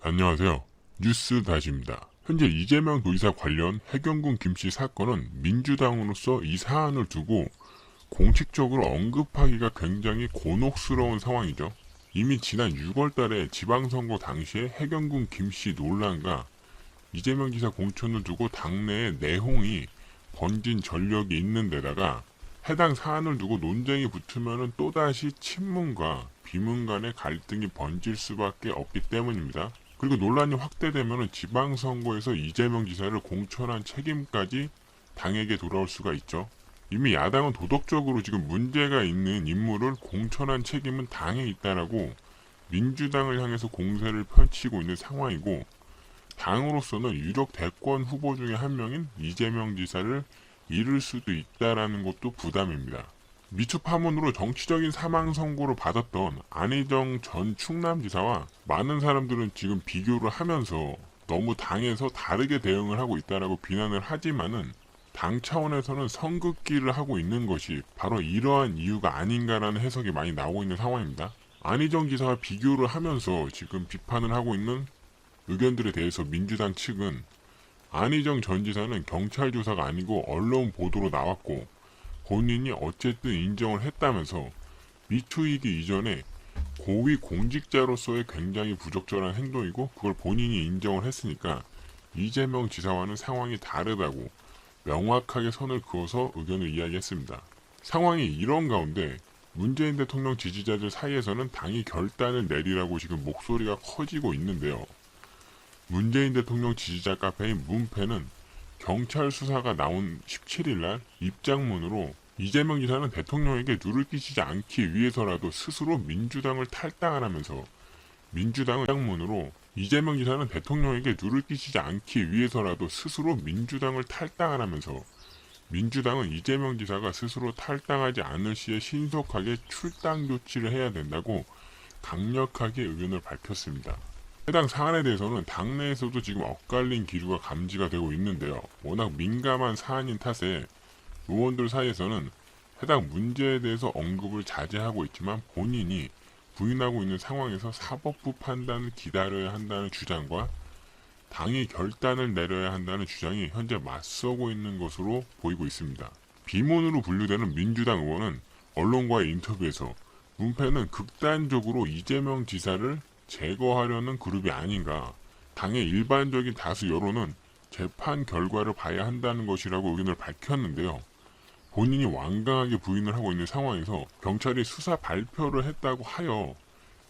안녕하세요. 뉴스 다시입니다. 현재 이재명 도지사 관련 해경군 김씨 사건은 민주당으로서 이 사안을 두고 공식적으로 언급하기가 굉장히 곤혹스러운 상황이죠. 이미 지난 6월 달에 지방선거 당시에 해경군 김씨 논란과 이재명 지사 공천을 두고 당내의 내홍이 번진 전력이 있는 데다가 해당 사안을 두고 논쟁이 붙으면 또다시 친문과 비문 간의 갈등이 번질 수밖에 없기 때문입니다. 그리고 논란이 확대되면 지방선거에서 이재명 지사를 공천한 책임까지 당에게 돌아올 수가 있죠. 이미 야당은 도덕적으로 지금 문제가 있는 인물을 공천한 책임은 당에 있다라고 민주당을 향해서 공세를 펼치고 있는 상황이고, 당으로서는 유력 대권 후보 중에 한 명인 이재명 지사를 잃을 수도 있다라는 것도 부담입니다. 미투 파문으로 정치적인 사망 선고를 받았던 안희정 전 충남지사와 많은 사람들은 지금 비교를 하면서 너무 당에서 다르게 대응을 하고 있다라고 비난을 하지만은, 당 차원에서는 선긋기를 하고 있는 것이 바로 이러한 이유가 아닌가라는 해석이 많이 나오고 있는 상황입니다. 안희정 지사와 비교를 하면서 지금 비판을 하고 있는 의견들에 대해서 민주당 측은 안희정 전 지사는 경찰 조사가 아니고 언론 보도로 나왔고 본인이 어쨌든 인정을 했다면서 미투이기 이전에 고위 공직자로서의 굉장히 부적절한 행동이고 그걸 본인이 인정을 했으니까 이재명 지사와는 상황이 다르다고 명확하게 선을 그어서 의견을 이야기했습니다. 상황이 이런 가운데 문재인 대통령 지지자들 사이에서는 당이 결단을 내리라고 지금 목소리가 커지고 있는데요. 문재인 대통령 지지자 카페인 문패는 경찰 수사가 나온 17일날 입장문으로 이재명 지사는 대통령에게 누를 끼치지 않기 위해서라도 스스로 민주당을 탈당하라면서, 민주당은 입장문으로 이재명 지사는 대통령에게 누를 끼치지 않기 위해서라도 스스로 민주당을 탈당하라면서 민주당은 이재명 지사가 스스로 탈당하지 않을 시에 신속하게 출당 조치를 해야 된다고 강력하게 의견을 밝혔습니다. 해당 사안에 대해서는 당내에서도 지금 엇갈린 기류가 감지가 되고 있는데요. 워낙 민감한 사안인 탓에 의원들 사이에서는 해당 문제에 대해서 언급을 자제하고 있지만 본인이 부인하고 있는 상황에서 사법부 판단을 기다려야 한다는 주장과 당이 결단을 내려야 한다는 주장이 현재 맞서고 있는 것으로 보이고 있습니다. 비문으로 분류되는 민주당 의원은 언론과의 인터뷰에서 문패는 극단적으로 이재명 지사를 제거하려는 그룹이 아닌가, 당의 일반적인 다수 여론은 재판 결과를 봐야 한다는 것이라고 의견을 밝혔는데요. 본인이 완강하게 부인을 하고 있는 상황에서 경찰이 수사 발표를 했다고 하여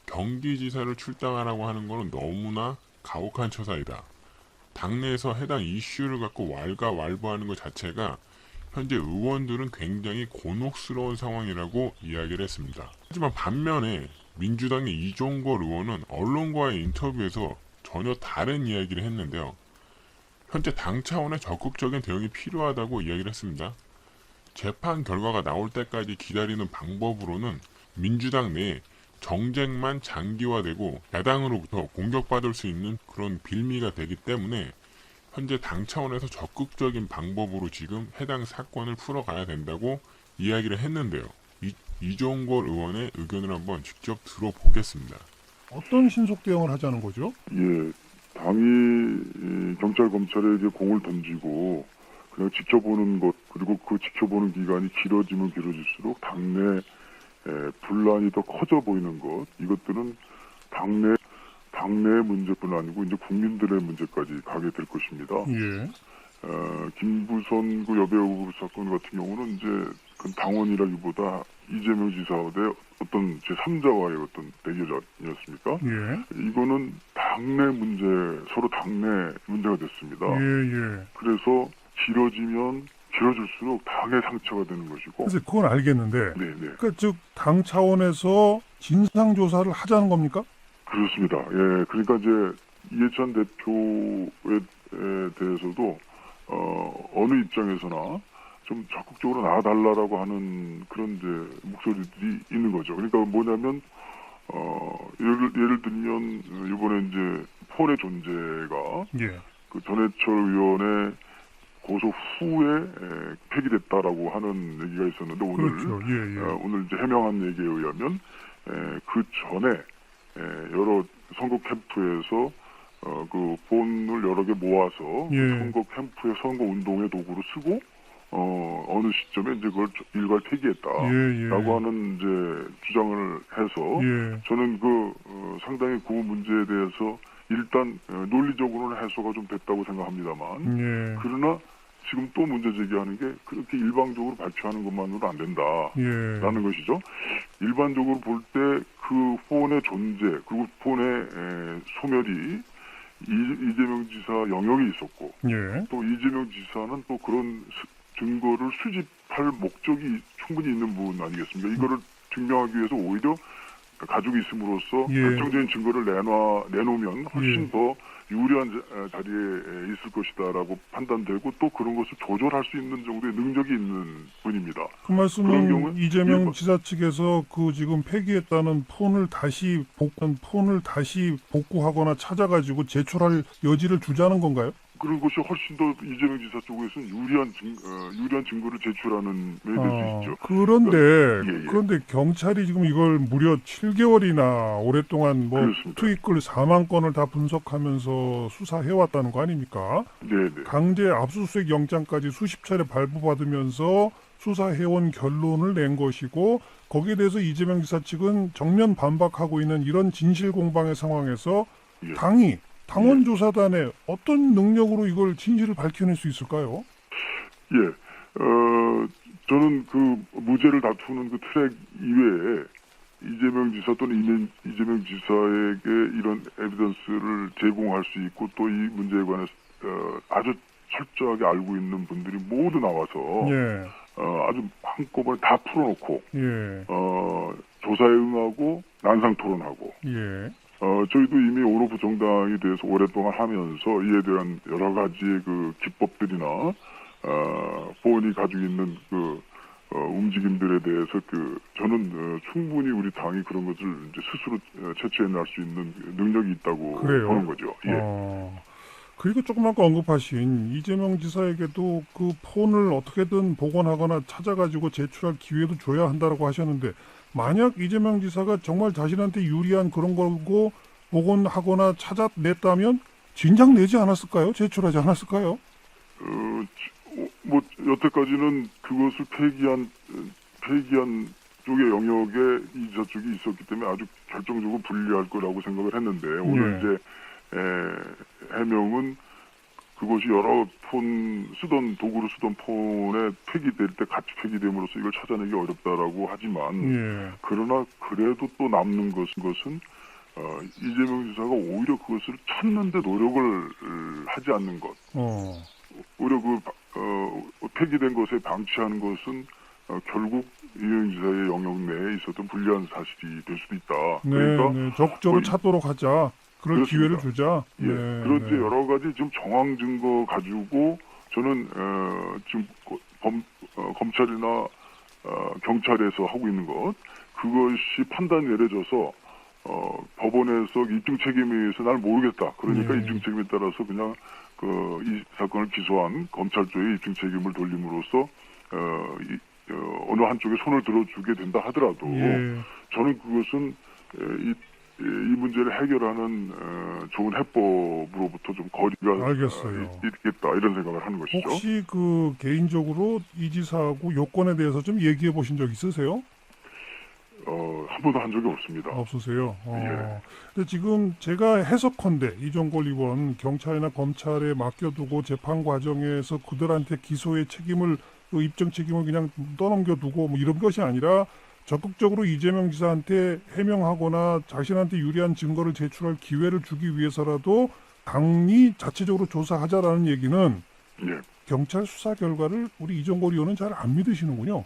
경기지사를 출당하라고 하는 것은 너무나 가혹한 처사이다. 당내에서 해당 이슈를 갖고 왈가왈부하는 것 자체가 현재 의원들은 굉장히 곤혹스러운 상황이라고 이야기를 했습니다. 하지만 반면에 민주당의 이종걸 의원은 언론과의 인터뷰에서 전혀 다른 이야기를 했는데요. 현재 당 차원의 적극적인 대응이 필요하다고 이야기를 했습니다. 재판 결과가 나올 때까지 기다리는 방법으로는 민주당 내에 정쟁만 장기화되고 야당으로부터 공격받을 수 있는 그런 빌미가 되기 때문에 현재 당 차원에서 적극적인 방법으로 지금 해당 사건을 풀어가야 된다고 이야기를 했는데요. 이종걸 의원의 의견을 한번 직접 들어보겠습니다. 어떤 신속 대응을 하자는 거죠? 예, 당이 경찰 검찰에게 공을 던지고 그냥 지켜보는 것, 그리고 그 지켜보는 기간이 길어지면 길어질수록 당내 분란이 더 커져 보이는 것, 이것들은 당내의 문제뿐 아니고 이제 국민들의 문제까지 가게 될 것입니다. 예. 김부선 그 여배우 사건 같은 경우는 이제 그 당원이라기보다 이재명 지사 대 어떤 제3자와의 어떤 대결이었습니까? 예. 이거는 당내 문제, 서로 당내 문제가 됐습니다. 예. 그래서 길어지면 길어질수록 당의 상처가 되는 것이고. 그래서 그건 알겠는데, 네네. 그러니까 즉 당 차원에서 진상 조사를 하자는 겁니까? 그렇습니다. 예, 그러니까 이제 이해찬 대표에 대해서도 어느 입장에서나 좀 적극적으로 나와달라고 하는 그런 이제 목소리들이 있는 거죠. 그러니까 뭐냐면 예를 들면 이번에 이제 폴의 존재가 예. 그 전해철 의원의 고소 후에 폐기됐다라고 하는 얘기가 있었는데 오늘 그렇죠. 예. 오늘 이제 해명한 얘기에 의하면 그 전에 여러 선거 캠프에서 그 폰을 여러 개 모아서 예. 선거 캠프의 선거 운동의 도구로 쓰고 어느 시점에 이제 그걸 일괄 폐기했다라고 예, 예. 하는 이제 주장을 해서 예. 저는 그 상당히 그 문제에 대해서 일단 논리적으로는 해소가 좀 됐다고 생각합니다만 예. 그러나 지금 또 문제 제기하는 게 그렇게 일방적으로 발표하는 것만으로 안 예. 된다라는 것이죠. 일반적으로 볼 때 그 폰의 존재 그리고 폰의 소멸이 이재명 지사 영역이 있었고 예. 또 이재명 지사는 또 그런 증거를 수집할 목적이 충분히 있는 분 아니겠습니까? 이거를 증명하기 위해서 오히려 가지고 있음으로써 예. 결정적인 증거를 내놓으면 훨씬 예. 더 유리한 자리에 있을 것이다라고 판단되고 또 그런 것을 조절할 수 있는 정도의 능력이 있는 분입니다. 그 그런 말씀은 경우에 이재명 지사 측에서 그 지금 폐기했다는 폰을 다시 복구하거나 찾아가지고 제출할 여지를 주자는 건가요? 그런 것이 훨씬 더 이재명 지사 쪽에서는 유리한 증거를 제출하는 면이 될 수 있죠. 그런데 경찰이 지금 이걸 무려 7개월이나 오랫동안 뭐 그렇습니다. 투입글 4만 건을 다 분석하면서 수사해왔다는 거 아닙니까? 네네. 강제 압수수색 영장까지 수십 차례 발부받으면서 수사해온 결론을 낸 것이고 거기에 대해서 이재명 지사 측은 정면 반박하고 있는 이런 진실 공방의 상황에서 예. 당원 조사단에 어떤 능력으로 이걸 진실을 밝혀낼 수 있을까요? 예. 저는 그 무죄를 다투는 그 트랙 이외에 이재명 지사 또는 이재명 지사에게 이런 에비던스를 제공할 수 있고 또 이 문제에 관해서 아주 철저하게 알고 있는 분들이 모두 나와서 예. 아주 한꺼번에 다 풀어놓고 예. 조사에 응하고 난상 토론하고 예. 저희도 이미 오로프 정당에 대해서 오랫동안 하면서 이에 대한 여러 가지의 그 기법들이나 본이 가지고 있는 그 움직임들에 대해서 저는 충분히 우리 당이 그런 것을 이제 스스로 채취해낼 수 있는 능력이 있다고 그래요? 보는 거죠. 예. 그리고 조금 아까 언급하신 이재명 지사에게도 그 폰을 어떻게든 복원하거나 찾아가지고 제출할 기회도 줘야 한다라고 하셨는데 만약 이재명 지사가 정말 자신한테 유리한 그런 거고 복원하거나 찾아냈다면 진작 내지 않았을까요? 제출하지 않았을까요? 뭐 여태까지는 그것을 폐기한 쪽의 영역에 이자 쪽이 있었기 때문에 아주 결정적으로 불리할 거라고 생각을 했는데 오늘 이제 해명은 그것이 여러 도구로 쓰던 폰에 폐기될 때 같이 폐기됨으로써 이걸 찾아내기 어렵다라고 하지만 그러나 그래도 또 남는 것은 이재명 지사가 오히려 그것을 찾는데 노력을 하지 않는 것. 오히려 폐기된 것에 방치하는 것은 결국 이재명 지사의 영역 내에 있었던 불리한 사실이 될 수도 있다. 그러니까 적극적으로 찾도록 하자. 그럴 그렇습니다. 기회를 주자. 그런데 여러 가지 지금 정황 증거 가지고 저는 지금 검찰이나 경찰에서 하고 있는 것 그것이 판단이 내려져서 법원에서 입증 책임에 의해서 날 모르겠다. 그러니까 입증 책임에 따라서 그냥 이 사건을 기소한 검찰 쪽에 입증 책임을 돌림으로써 어느 한쪽에 손을 들어주게 된다 하더라도 저는 그것은 이 문제를 해결하는 좋은 해법으로부터 좀 거리가 있겠다 이런 생각을 하는 것이죠. 혹시 그 개인적으로 이 지사하고 요건에 대해서 좀 얘기해 보신 적 있으세요? 한 번도 한 적이 없습니다. 없으세요? 근데 지금 제가 해석컨대 이종걸 의원 경찰이나 검찰에 맡겨두고 재판 과정에서 그들한테 기소의 책임을 입증 책임을 그냥 떠넘겨두고 뭐 이런 것이 아니라 적극적으로 이재명 지사한테 해명하거나 자신한테 유리한 증거를 제출할 기회를 주기 위해서라도 당이 자체적으로 조사하자라는 얘기는 경찰 수사 결과를 우리 이종걸 의원은 잘 안 믿으시는군요.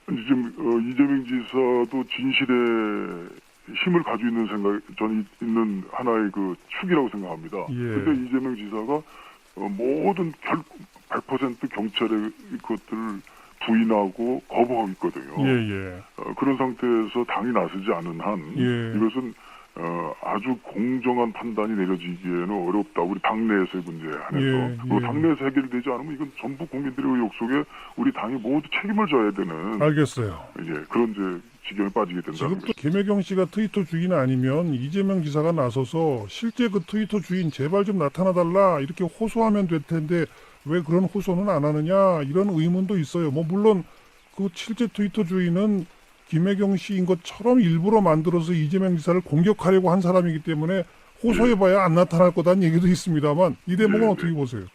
지금 이재명 지사도 진실의 힘을 가지고 있는 저는 있는 하나의 그 축이라고 생각합니다. 그런데 이재명 지사가 모든 100% 경찰의 것들을 부인하고 거부하고 있거든요. 그런 상태에서 당이 나서지 않은 한 이것은 아주 공정한 판단이 내려지기에는 어렵다. 우리 당내에서의 문제 안에서. 그리고 당내에서 해결되지 않으면 이건 전부 국민들의 의혹 속에 우리 당이 모두 책임을 져야 되는. 알겠어요. 그런 이제 지경에 빠지게 된다는 지금 또 것이죠. 김혜경 씨가 트위터 주인 아니면 이재명 지사가 나서서 실제 그 트위터 주인 제발 좀 나타나달라 이렇게 호소하면 될 텐데 왜 그런 호소는 안 하느냐 이런 의문도 있어요. 뭐 물론 그 실제 트위터 주인은 김혜경 씨인 것처럼 일부러 만들어서 이재명 지사를 공격하려고 한 사람이기 때문에 호소해봐야 안 나타날 거다는 얘기도 있습니다만 이 대목은 네, 어떻게 보세요?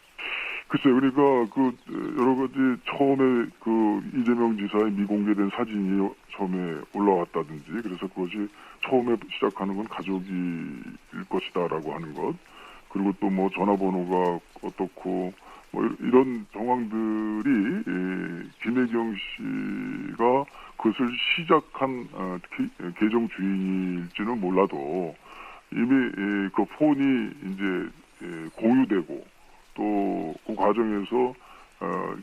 글쎄요, 그러니까 그 여러 가지 처음에 그 이재명 지사의 미공개된 사진이 처음에 올라왔다든지 그래서 그것이 처음에 시작하는 건 가족일 것이다라고 하는 것, 그리고 또 뭐 전화번호가 어떻고 뭐 이런 정황들이 김혜경 씨가 그것을 시작한 계정 주인일지는 몰라도 이미 그 폰이 이제 공유되고 또 그 과정에서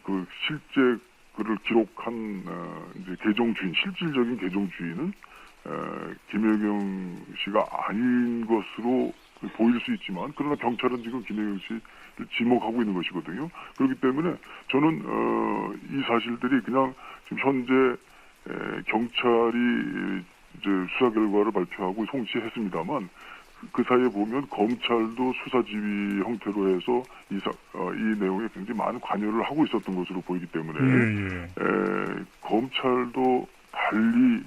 그 실제 그를 기록한 이제 계정 주인, 실질적인 계정 주인은 김혜경 씨가 아닌 것으로 보일 수 있지만 그러나 경찰은 지금 김혜경 씨를 지목하고 있는 것이거든요. 그렇기 때문에 저는 이 사실들이 그냥 지금 현재 경찰이 이제 수사 결과를 발표하고 송치했습니다만 그 사이에 보면 검찰도 수사 지휘 형태로 해서 이 내용에 굉장히 많은 관여를 하고 있었던 것으로 보이기 때문에 검찰도 달리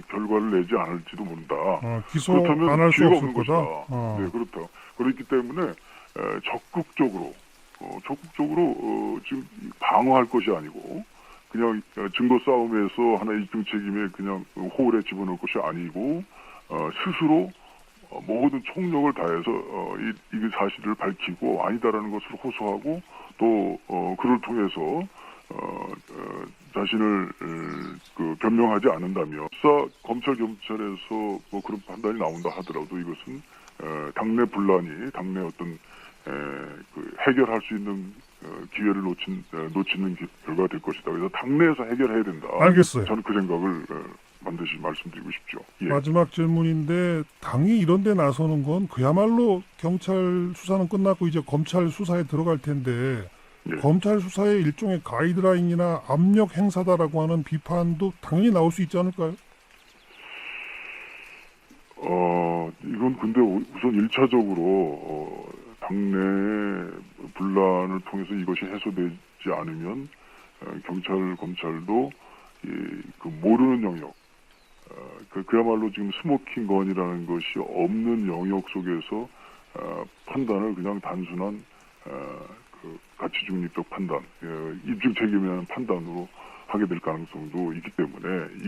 결과를 내지 않을지도 모른다. 기소 그렇다면 안 할 수 기회가 없을 없는 거다. 것이다. 네, 그렇다. 그렇기 때문에 적극적으로 지금 방어할 것이 아니고 그냥 증거 싸움에서 하나의 입증 책임에 그냥 호울에 집어넣을 것이 아니고 스스로 모든 총력을 다해서 이 사실을 밝히고 아니다라는 것을 호소하고 또 그를 통해서 자신을 그 변명하지 않는다면 검찰 경찰에서 뭐 그런 판단이 나온다 하더라도 이것은 당내 분란이 당내 어떤 그 해결할 수 있는 기회를 놓치는 결과가 될 것이다. 그래서 당내에서 해결해야 된다. 알겠어요. 저는 그 생각을 반드시 말씀드리고 싶죠. 예. 마지막 질문인데 당이 이런 데 나서는 건 그야말로 경찰 수사는 끝났고 이제 검찰 수사에 들어갈 텐데 예. 검찰 수사의 일종의 가이드라인이나 압력 행사다라고 하는 비판도 당연히 나올 수 있지 않을까요? 이건 근데 우선 1차적으로 당내 분란을 통해서 이것이 해소되지 않으면 경찰, 검찰도 그 모르는 영역, 그야말로 지금 스모킹 건이라는 것이 없는 영역 속에서 판단을 그냥 단순한 그 가치 중립적 판단, 입증 책임이라는 판단으로 하게 될 가능성도 있기 때문에 이